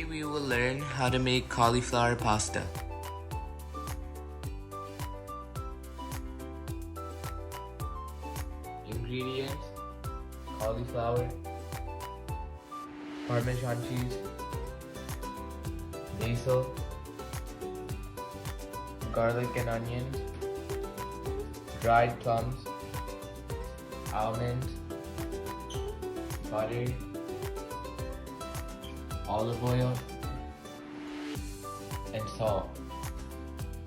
Today we will learn how to make cauliflower pasta. Ingredients: cauliflower, Parmesan cheese, basil, garlic and onions, dried plums, almonds, butter, olive oil, and salt.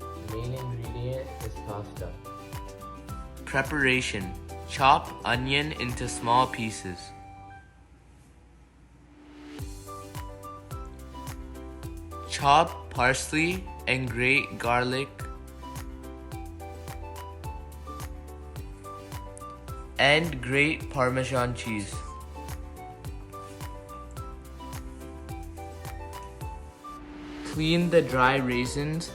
The main ingredient is pasta. Preparation: chop onion into small pieces. Chop parsley and grate garlic. And grate Parmesan cheese. Clean the dry raisins.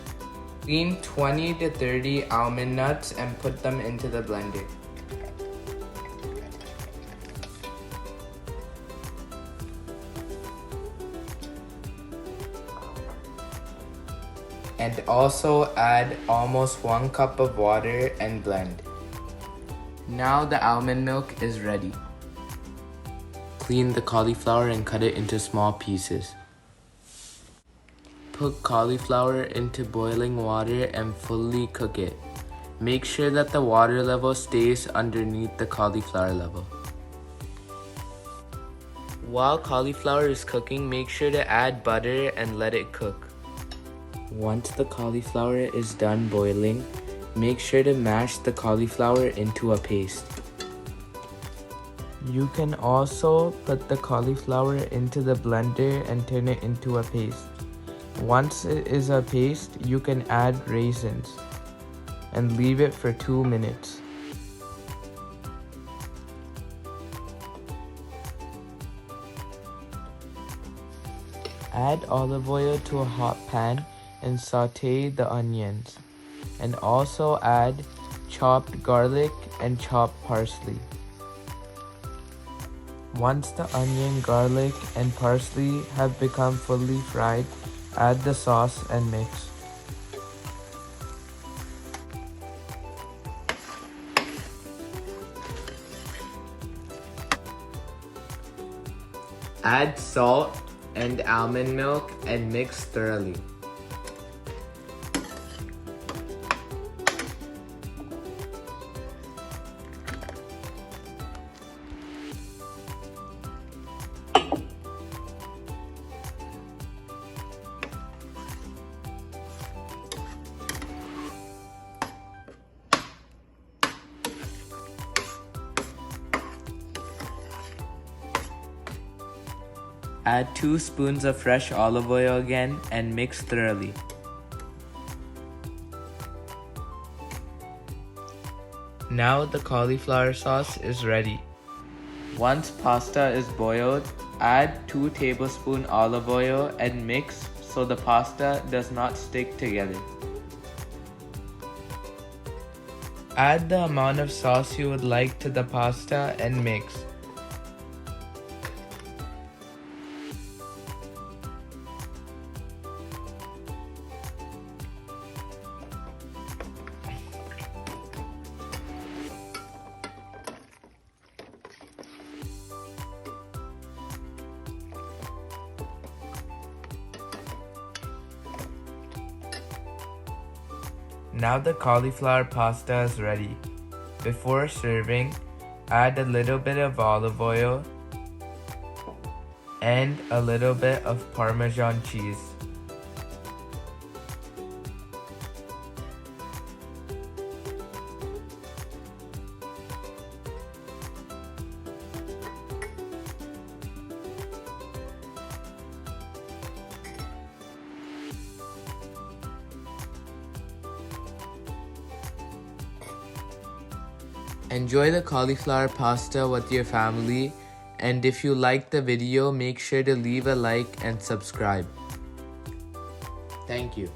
Clean 20 to 30 almond nuts and put them into the blender. And also add almost 1 cup of water and blend. Now the almond milk is ready. Clean the cauliflower and cut it into small pieces. Put cauliflower into boiling water and fully cook it. Make sure that the water level stays underneath the cauliflower level. While cauliflower is cooking, make sure to add butter and let it cook. Once the cauliflower is done boiling, make sure to mash the cauliflower into a paste. You can also put the cauliflower into the blender and turn it into a paste. Once it is a paste, you can add raisins and leave it for 2 minutes. Add olive oil to a hot pan and saute the onions, and also add chopped garlic and chopped parsley. Once the onion, garlic, and parsley have become fully fried, add the sauce and mix. Add salt and almond milk and mix thoroughly. Add 2 spoons of fresh olive oil again and mix thoroughly. Now the cauliflower sauce is ready. Once pasta is boiled, add 2 tablespoons olive oil and mix so the pasta does not stick together. Add the amount of sauce you would like to the pasta and mix. Now the cauliflower pasta is ready. Before serving, add a little bit of olive oil and a little bit of Parmesan cheese. Enjoy the cauliflower pasta with your family, and if you liked the video, make sure to leave a like and subscribe. Thank you.